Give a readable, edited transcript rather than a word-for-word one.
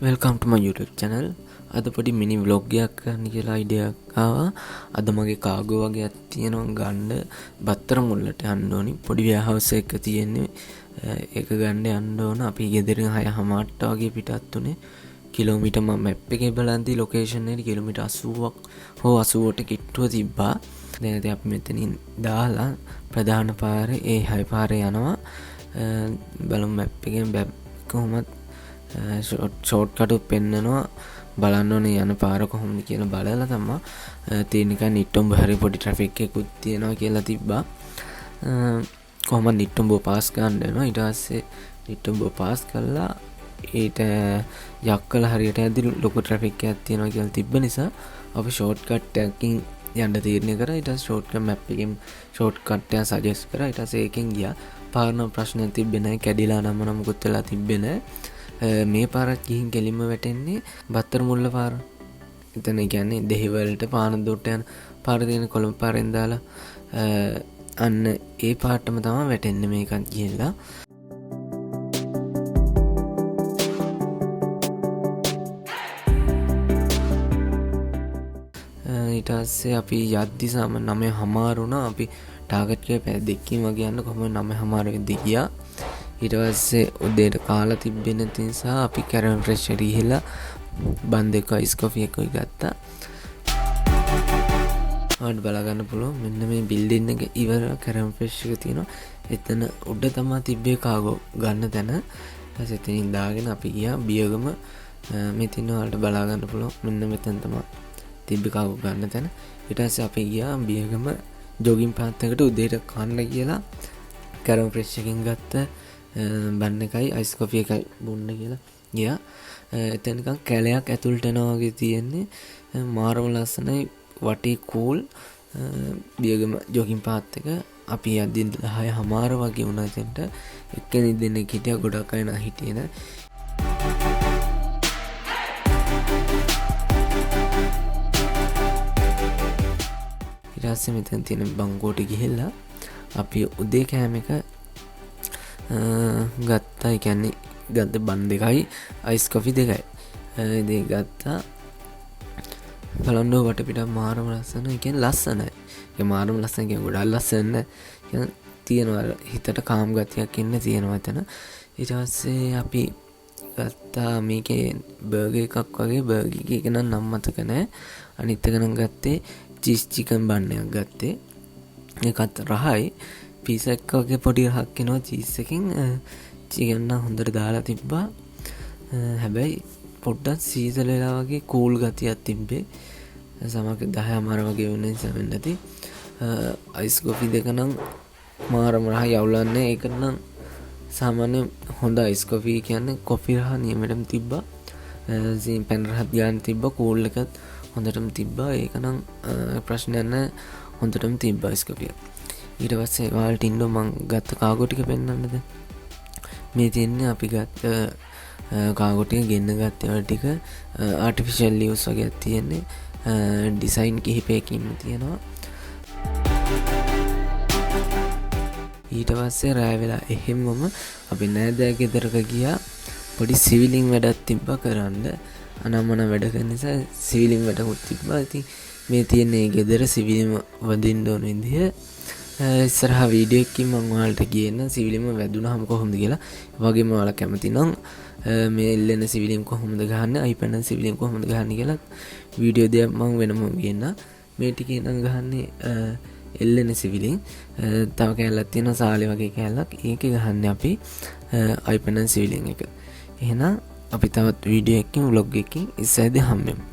Welcome ටු මයි YouTube channel. අද පොඩි මිනි vlog එකක් කරන්න කියලා idea එකක් ආවා. අද මගේ කාගෝ වගේක් තියෙනවා ගන්න බත්තර මුල්ලට යන්න ඕනි. පොඩි warehouse එකක තියෙන්නේ. ඒක ගන්න යන්න ඕන. අපි ගෙදරින් 6:00ට වගේ පිටත් උනේ. කිලෝමීටර් මම මැප් එකේ බලන්දි ලොකේෂන් එකට කිලෝමීටර් 80ක් හෝ 80ට කිට්ටුව තිබ්බා. දැන් ඉතින් අපි මෙතනින් දාලා ප්‍රධාන පාරේ ඒ 6 පාරේ යනවා. බලමු මැප් එකෙන් කොහොමද ෂෝට් කටුත් පෙන්නනවා බලන්න ඕනේ යන පාර කොහොමද කියලා බලලා තමයි තේනිකන් නිට්ටොඹ හරි පොඩි ට්‍රැෆික් එකකුත් තියෙනවා කියලා තිබ්බා. කොහොමද නිට්ටොඹ පාස් ගන්න වෙනවා. ඊට පස්සේ නිට්ටොඹ පාස් කළා ඊට යක්කල හරියට ඇද්දි ලොකු ට්‍රැෆික් එකක් තියෙනවා කියලා තිබ්බ නිසා අපි ෂෝට් කට් එකකින් යන්න තීරණය කරා. ඊට පස්සේ ෂෝට් කට් මැප් එකෙන් ෂෝට් කට් එක සජෙස්ට් කරා. ඊට පස්සේ ඒකෙන් ගියා. පාරන ප්‍රශ්නයක් තිබ්බේ නැහැ. කැඩිලා නම් මොකුත් වෙලා තිබ්බේ නැහැ. මේ පාරත් ගිහින් කෙලින්ම වැටෙන්නේ බත්තර මුල්ල පාර. එතන කියන්නේ දෙහිවලට පානදුරට යන පාර තියෙන කොළඹ පාරෙන් දාලා අන්න ඒ පාටම තමයි වැටෙන්නේ මේකත් ගිහිල්ලා. ඊට පස්සේ අපි යද්දි සම 9:00 වුණා. අපි ටාගට් එකේ පැය දෙකකින් වගේ යන්න කොහොමද 9:00 වෙද්දි ගියා. ඊට පස්සේ උදේට කාලා තිබ්බේ නැති නිසා අපි කැරම් ෆ්‍රෙෂ් එකට ගිහලා බන් දෙක අයිස් කොෆි එකක් ගත්තා. ඔයාලට බලා ගන්න පුළුවන් මෙන්න මේ බිල්ඩින් එක ඉවර කැරම් ෆ්‍රෙෂ් එක තියෙනවා. එතන උඩ තමයි තිබ්බේ කාගෝ ගන්න තැන. ඊට පස්සේ එතනින් දාගෙන අපි ගියා බියගම. මේ තියෙන ඔයාලට බලා ගන්න පුළුවන් මෙන්න මෙතන තමයි තිබ්බේ කාගෝ ගන්න තැන. ඊට පස්සේ අපි ගියා බියගම ජොගින් පාත් එකට උදේට කන්න කියලා කැරම් ෆ්‍රෙෂ් එකකින් ගත්ත බන් එකයි අයිස් කොෆි එකයි බොන්න කියලා ගියා. එතන නිකන් කැලයක් ඇතුළට යනවා වගේ තියෙන්නේ. මාරම ලස්සනයි වටේ කූල් බියගම ජොගින් පාත් එක. අපි යද්දි 6:00 වගේ වුණා එතනට. එක්කෙනෙක් දෙන්නෙක් හිටියා ගොඩක් අය හිටියේ නෑ. ඊට පස්සේ මෙතන තියෙන බංකෝට ගිහිල්ලා අපි උදේ කෑම එක ගත්තා. ඒ කියන්නේ ගත්ත බන් දෙකයි අයිස් කොෆි දෙකයි දෙක ගත්තා. බලන්න වටපිට මාරම ලස්සන. ඒ කියන්නේ ලස්සනයි. ඒ මාරම ලස්සන කියන්නේ ගොඩක් ලස්සන නෑ. තියෙනවා හිතට කාම් ගතියක් ඉන්න තියෙනවා එතන. ඊට පස්සේ අපි ගත්තා මේකේ බර්ගර් එකක් වගේ. බර්ගර් එක නම් නම් මතක නෑ. අනිත් එක නම් ගත්තේ චීස් චිකන් බන් එකක් ගත්තේ. ඒකත් රහයි. පීස එක වගේ පොඩි රහක් එනවා චීස් එකෙන්. චිකන් නම් හොඳට දාලා තිබ්බා. හැබැයි පොඩ්ඩක් සීසල් වෙලා වගේ කූල් ගතියක් තිබ්බේ. සමහර 10:00 වගේ වුණ නිසා වෙන්න ඇති. අයිස් කොෆි දෙක නම් මාරම රහයි අවුලන්නේ. ඒක නම් සාමාන්‍ය හොඳ අයිස් කොෆි කියන්නේ කොෆි රහ නියමෙටම තිබ්බා. පැන් රහත් ගන්න තිබ්බා. කූල් එකත් හොඳටම තිබ්බා. ඒක නම් ප්‍රශ්නයක් නැහැ. හොඳටම තිබ්බා අයිස් කොෆිය. ඊට පස්සේ ඔයාලට ඉන්නෝ මං ගත්ත කාගෝ ටික පෙන්නන්නද? මේ තියෙන්නේ අපි ගත්ත කාගෝ ටික ගෙන්න ගත්ත ඒවා ටික ආටිෆිෂල් ලීව්ස් වගේක් තියෙන්නේ. ඩිසයින් කිහිපයකින් තියෙනවා. ඊට පස්සේ රෑ වෙලා එහෙම්මම අපි නෑදෑ ගෙදරක ගියා. පොඩි සිවිලින් වැඩක් තිබ්බා කරන්න. අනම්මන වැඩ කරන නිසා සිවිලින් වැඩකුත් තිබ්බා. ඉතින් මේ තියෙන්නේ ගෙදර සිවිලිම වදින්න ඕන විදිහ. ඉස්සරහා වීඩියෝ එකකින් මම ඔයාලට කියන්න සිවිලිම වැදුනහම කොහොමද කියලා. වගේම ඔයාලා කැමති නම් මේ එල්ලෙන සිවිලිම් කොහොමද ගහන්නේ, අයිපැනල් සිවිලිම් කොහොමද ගහන්නේ කියලා වීඩියෝ දෙයක් මම වෙනම කියන්න. මේ ටිකේ නම් ගහන්නේ එල්ලෙන සිවිලිම්. තව කැලලක් තියෙනවා සාලේ වගේ කැලලක්. ඒකේ ගහන්නේ අපි අයිපැනල් සිවිලිම් එක. එහෙනම් අපි තවත් වීඩියෝ එකකින් vlog එකකින් ඉස්සරහදී හම්බෙමු.